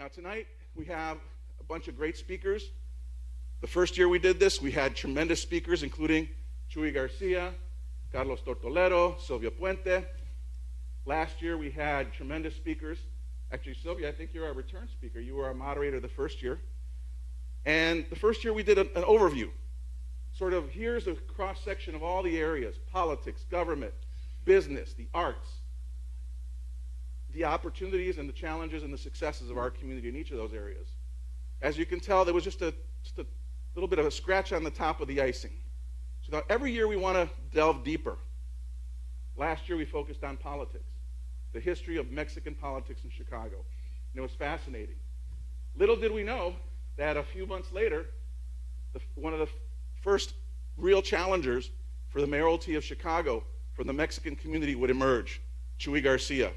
Now tonight we have a bunch of great speakers. The first year we did this, we had tremendous speakers, including Chuy Garcia, Carlos Tortolero, Sylvia Puente. Last year we had tremendous speakers. Actually, Sylvia, I think you're our return speaker. You were our moderator the first year. And the first year we did an overview. Sort of, here's a cross-section of all the areas: politics, government, business, the arts, the opportunities and the challenges and the successes of our community in each of those areas. As you can tell, there was just a little bit of a scratch on the top of the icing. So now every year we want to delve deeper. Last year we focused on politics, the history of Mexican politics in Chicago. And it was fascinating. Little did we know that a few months later, one of the first real challengers for the mayoralty of Chicago from the Mexican community would emerge, Chuy Garcia.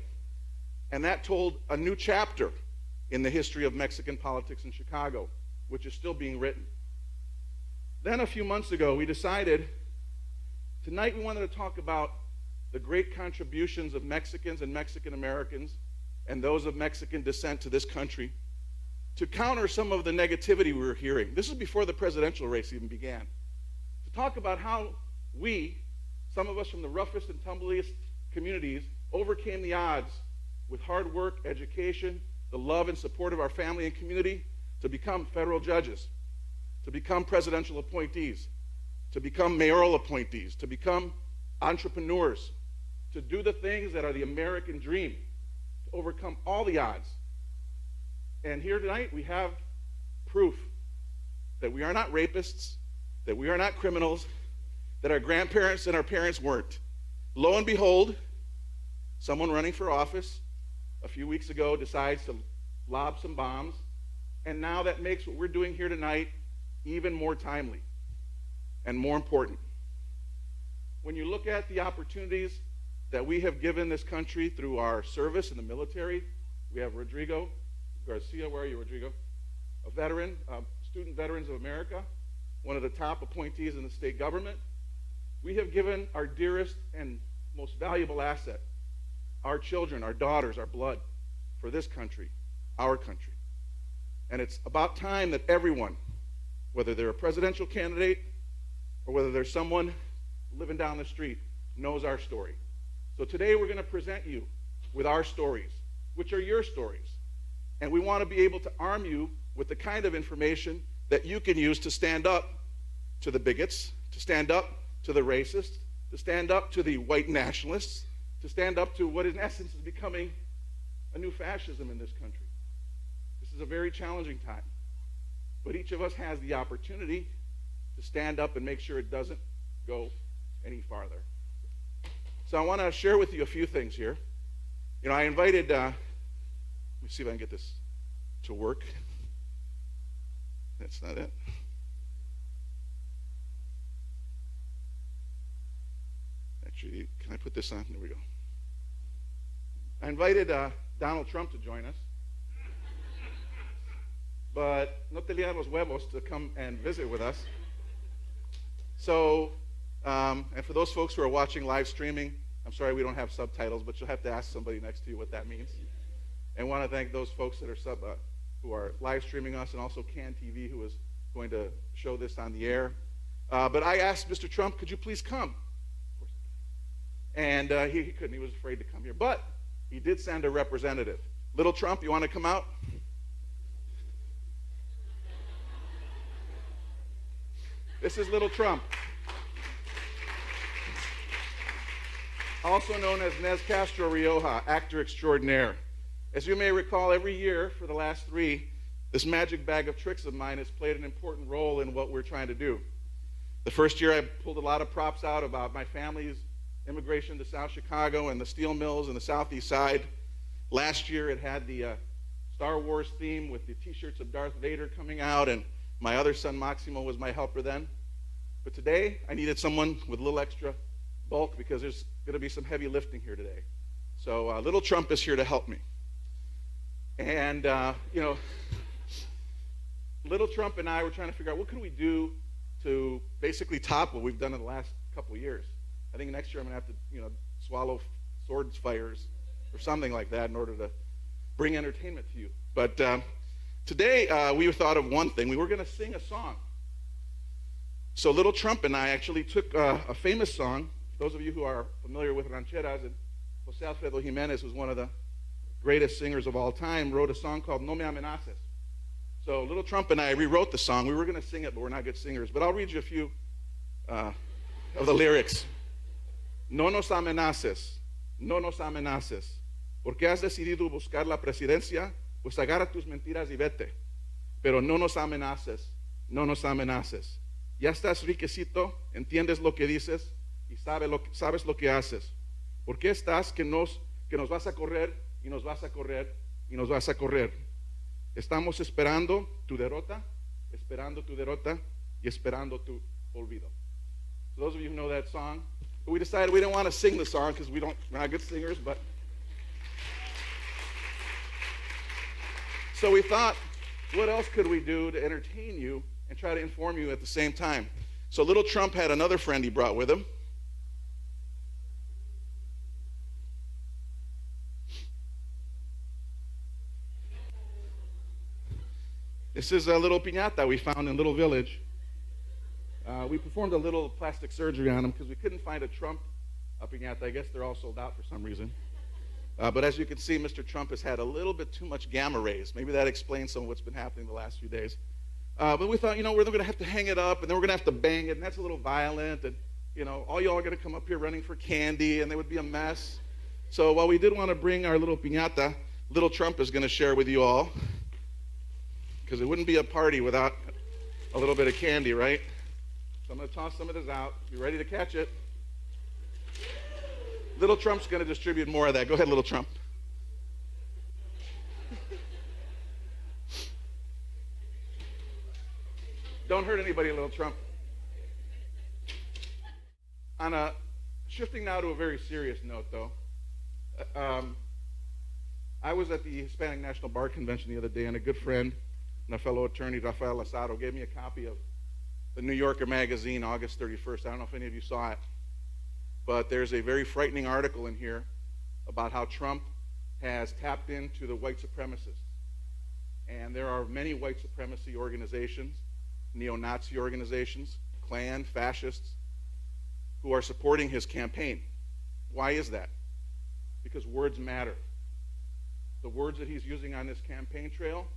And that told a new chapter in the history of Mexican politics in Chicago, which is still being written. Then a few months ago, we decided tonight we wanted to talk about the great contributions of Mexicans and Mexican Americans and those of Mexican descent to this country to counter some of the negativity we were hearing. This is before the presidential race even began. To talk about how we, some of us from the roughest and tumbliest communities, overcame the odds with hard work, education, the love and support of our family and community to become federal judges, to become presidential appointees, to become mayoral appointees, to become entrepreneurs, to do the things that are the American dream, to overcome all the odds. And here tonight we have proof that we are not rapists, that we are not criminals, that our grandparents and our parents weren't. Lo and behold, someone running for office a few weeks ago decides to lob some bombs, and now that makes what we're doing here tonight even more timely and more important. When you look at the opportunities that we have given this country through our service in the military, we have Rodrigo Garcia, where are you, Rodrigo? A veteran, Student Veterans of America, one of the top appointees in the state government. We have given our dearest and most valuable asset, our children, our daughters, our blood, for this country, our country. And it's about time that everyone, whether they're a presidential candidate or whether they're someone living down the street, knows our story. So today we're going to present you with our stories, which are your stories. And we want to be able to arm you with the kind of information that you can use to stand up to the bigots, to stand up to the racists, to stand up to the white nationalists, to stand up to what in essence is becoming a new fascism in this country. This is a very challenging time. But each of us has the opportunity to stand up and make sure it doesn't go any farther. So I want to share with you a few things here. You know, I invited, let me see if I can get this to work. That's not it. Actually, can I put this on? There we go. I invited Donald Trump to join us, but no tenía los huevos to come and visit with us. So, and for those folks who are watching live streaming, I'm sorry we don't have subtitles, but you'll have to ask somebody next to you what that means. And want to thank those folks that are who are live streaming us, and also CAN TV, who is going to show this on the air. But I asked Mr. Trump, could you please come? And he couldn't. He was afraid to come here. But he did send a representative. Little Trump, you want to come out? This is Little Trump. Also known as Nez Castro Rioja, actor extraordinaire. As you may recall, every year for the last 3, this magic bag of tricks of mine has played an important role in what we're trying to do. The first year I pulled a lot of props out about my family's immigration to South Chicago and the steel mills in the southeast side. Last year it had the Star Wars theme with the t-shirts of Darth Vader coming out, and my other son Maximo was my helper then. But today I needed someone with a little extra bulk because there's going to be some heavy lifting here today. So Little Trump is here to help me. And, you know, Little Trump and I were trying to figure out what can we do to basically top what we've done in the last couple of years. I think next year I'm going to have to, you know, swallow swords fires or something like that in order to bring entertainment to you. But today we thought of one thing. We were going to sing a song. So Little Trump and I actually took a famous song. Those of you who are familiar with rancheras, and Jose Alfredo Jimenez, who's one of the greatest singers of all time, wrote a song called No Me Amenaces. So Little Trump and I rewrote the song. We were going to sing it, but we're not good singers. But I'll read you a few of the lyrics. No nos amenaces, no nos amenaces. Porque has decidido buscar la presidencia, pues agarra tus mentiras y vete. Pero no nos amenaces, no nos amenaces. Ya estás riquecito, entiendes lo que dices y sabes lo que haces. ¿Por qué estás que nos vas a correr y nos vas a correr y nos vas a correr? Estamos esperando tu derrota y esperando tu olvido. So those of you who know that song, but we decided we didn't want to sing the song because we're not good singers, but so we thought, what else could we do to entertain you and try to inform you at the same time? So Little Trump had another friend he brought with him. This is a little piñata we found in Little Village. We performed a little plastic surgery on him because we couldn't find a Trump piñata. I guess they're all sold out for some reason. But as you can see, Mr. Trump has had a little bit too much gamma rays. Maybe that explains some of what's been happening the last few days. But we thought, we're going to have to hang it up, and then we're going to have to bang it, and that's a little violent, and, all y'all are going to come up here running for candy, and there would be a mess. So while we did want to bring our little piñata, Little Trump is going to share with you all, because it wouldn't be a party without a little bit of candy, right? So I'm going to toss some of this out. Be ready to catch it. Little Trump's going to distribute more of that. Go ahead, Little Trump. Don't hurt anybody, Little Trump. Shifting now to a very serious note, though. I was at the Hispanic National Bar Convention the other day, and a good friend and a fellow attorney, Rafael Lazaro, gave me a copy of the New Yorker magazine, August 31st. I don't know if any of you saw it, but there's a very frightening article in here about how Trump has tapped into the white supremacists. And there are many white supremacy organizations, neo-Nazi organizations, Klan, fascists, who are supporting his campaign. Why is that? Because words matter. The words that he's using on this campaign trail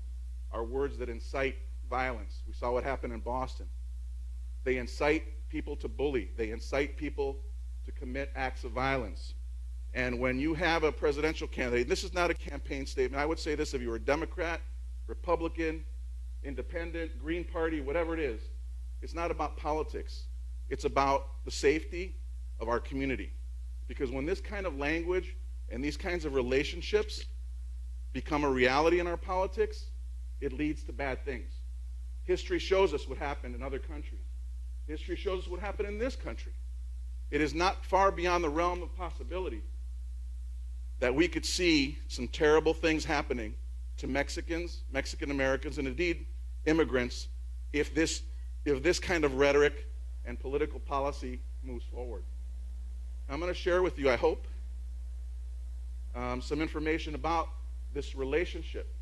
are words that incite violence. We saw what happened in Boston. They incite people to bully. They incite people to commit acts of violence. And when you have a presidential candidate, this is not a campaign statement. I would say this if you were a Democrat, Republican, Independent, Green Party, whatever it is, it's not about politics. It's about the safety of our community. Because when this kind of language and these kinds of relationships become a reality in our politics, it leads to bad things. History shows us what happened in other countries. History shows us what happened in this country. It is not far beyond the realm of possibility that we could see some terrible things happening to Mexicans, Mexican Americans, and indeed immigrants if this kind of rhetoric and political policy moves forward. I'm going to share with you, I hope, some information about this relationship,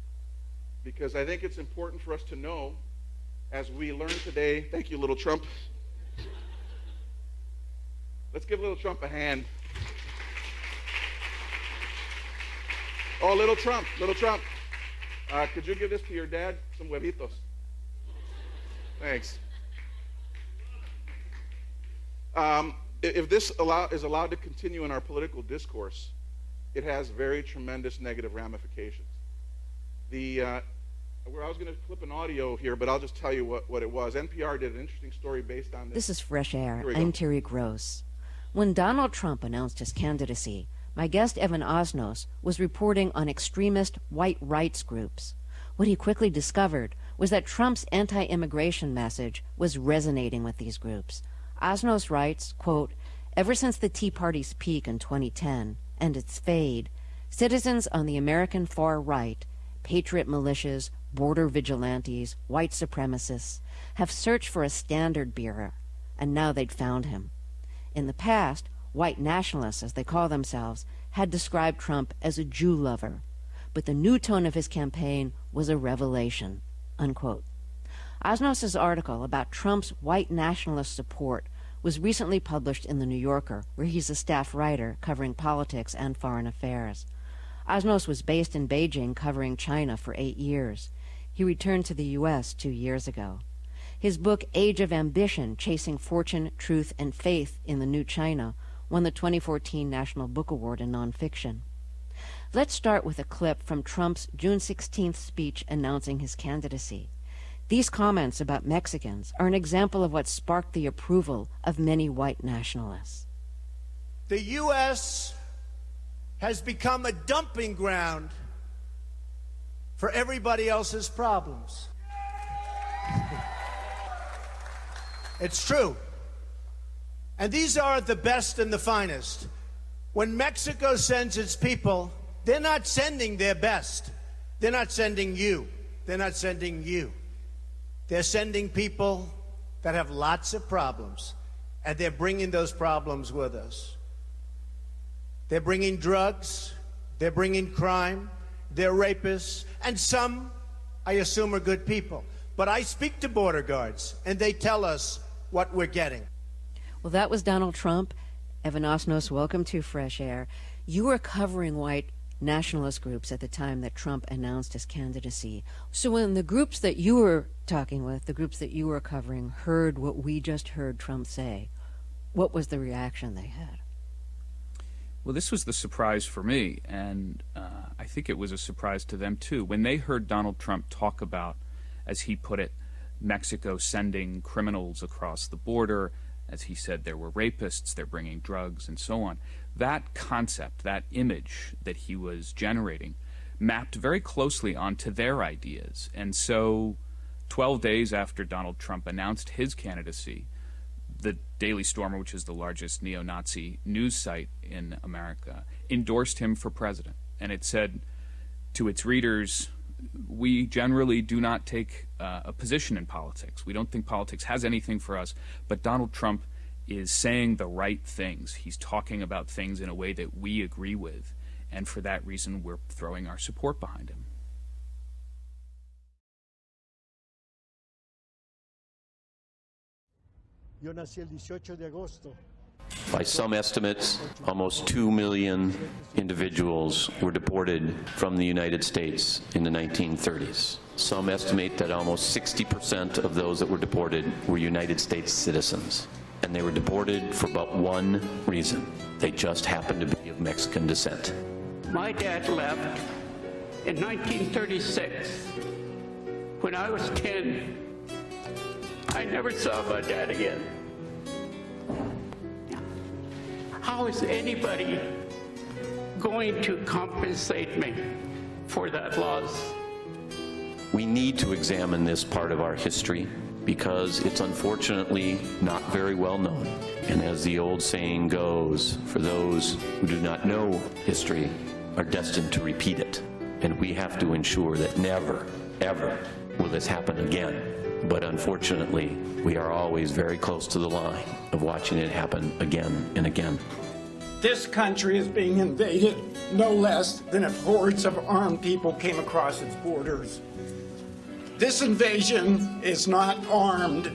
because I think it's important for us to know as we learn today. Thank you, Little Trump. Let's give Little Trump a hand. Oh, Little Trump, could you give this to your dad? Some huevitos. Thanks. If this is allowed to continue in our political discourse, it has very tremendous negative ramifications. I was going to clip an audio here, but I'll just tell you what it was. NPR did an interesting story based on this. This is Fresh Air. I'm Terry Gross. When Donald Trump announced his candidacy, my guest Evan Osnos was reporting on extremist white rights groups. What he quickly discovered was that Trump's anti-immigration message was resonating with these groups. Osnos writes, quote, "Ever since the Tea Party's peak in 2010 and its fade, citizens on the American far right, patriot militias, border vigilantes, white supremacists, have searched for a standard bearer, and now they'd found him. In the past, white nationalists, as they call themselves, had described Trump as a Jew lover. but the new tone of his campaign was a revelation, unquote. Osnos's article about Trump's white nationalist support was recently published in The New Yorker, where he's a staff writer covering politics and foreign affairs. Osnos was based in Beijing covering China for 8 years. He returned to the U.S. 2 years ago. His book, Age of Ambition, Chasing Fortune, Truth, and Faith in the New China, won the 2014 National Book Award in Nonfiction. Let's start with a clip from Trump's June 16th speech announcing his candidacy. These comments about Mexicans are an example of what sparked the approval of many white nationalists. The U.S. has become a dumping ground for everybody else's problems. It's true. And these are the best and the finest. When Mexico sends its people, they're not sending their best. They're not sending you. They're not sending you. They're sending people that have lots of problems, and they're bringing those problems with us. They're bringing drugs, they're bringing crime, they're rapists, and some, I assume, are good people. But I speak to border guards, and they tell us what we're getting. Well, that was Donald Trump. Evan Osnos, welcome to Fresh Air. You were covering white nationalist groups at the time that Trump announced his candidacy. So when the groups that you were talking with, the groups that you were covering, heard what we just heard Trump say, what was the reaction they had? Well, this was the surprise for me, and I think it was a surprise to them too. When they heard Donald Trump talk about, as he put it, Mexico sending criminals across the border, as he said, there were rapists, they're bringing drugs, and so on. That concept, that image that he was generating, mapped very closely onto their ideas. And so 12 days after Donald Trump announced his candidacy, the Daily Stormer, which is the largest neo-Nazi news site in America, endorsed him for president. And it said to its readers, we generally do not take a position in politics. We don't think politics has anything for us, but Donald Trump is saying the right things. He's talking about things in a way that we agree with, and for that reason we're throwing our support behind him. Yo nací el 18 de agosto. By some estimates, almost 2 million individuals were deported from the United States in the 1930s. Some estimate that almost 60% of those that were deported were United States citizens. And they were deported for but one reason. They just happened to be of Mexican descent. My dad left in 1936. When I was 10, I never saw my dad again. How is anybody going to compensate me for that loss? We need to examine this part of our history because it's unfortunately not very well known. And as the old saying goes, for those who do not know history are destined to repeat it. And we have to ensure that never, ever will this happen again. But unfortunately, we are always very close to the line of watching it happen again and again. This country is being invaded no less than if hordes of armed people came across its borders. This invasion is not armed,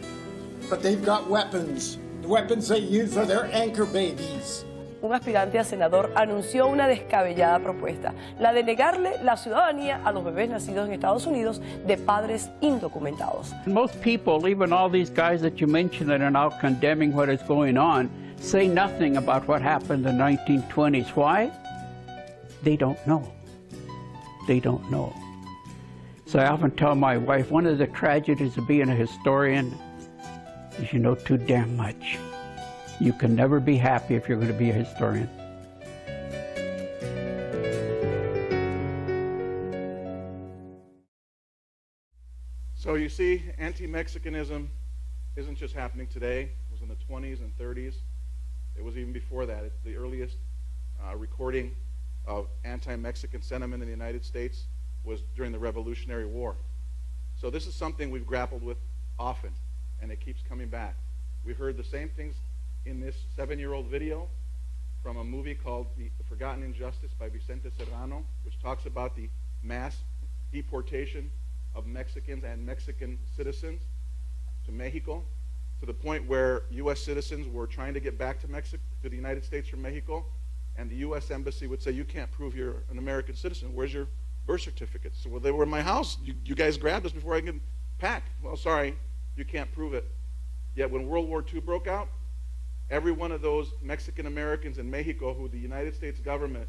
but they've got weapons. The weapons they use are their anchor babies. Un aspirante a senador anunció una descabellada propuesta, la de negarle la ciudadanía a los bebés nacidos en Estados Unidos de padres indocumentados. Most people, even all these guys that you mentioned that are now condemning what is going on, say nothing about what happened in the 1920s. Why? They don't know. They don't know. So I often tell my wife, one of the tragedies of being a historian is you know too damn much. You can never be happy if you're going to be a historian. So you see, anti-Mexicanism isn't just happening today. It was in the 20s and 30s. It was even before that. It's the earliest recording of anti-Mexican sentiment in the United States was during the Revolutionary War. So this is something we've grappled with often, and it keeps coming back. We heard the same things in this 7-year-old video from a movie called The Forgotten Injustice by Vicente Serrano, which talks about the mass deportation of Mexicans and Mexican citizens to Mexico, to the point where U.S. citizens were trying to get back to the United States from Mexico, and the U.S. Embassy would say, you can't prove you're an American citizen. Where's your birth certificate? So, well, they were in my house. You guys grabbed us before I could pack. Well, sorry, you can't prove it. Yet when World War II broke out, every one of those Mexican Americans in Mexico who the United States government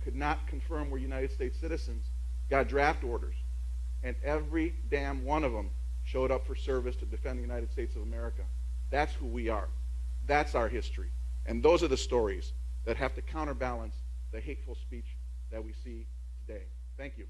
could not confirm were United States citizens got draft orders. And every damn one of them showed up for service to defend the United States of America. That's who we are. That's our history. And those are the stories that have to counterbalance the hateful speech that we see today. Thank you.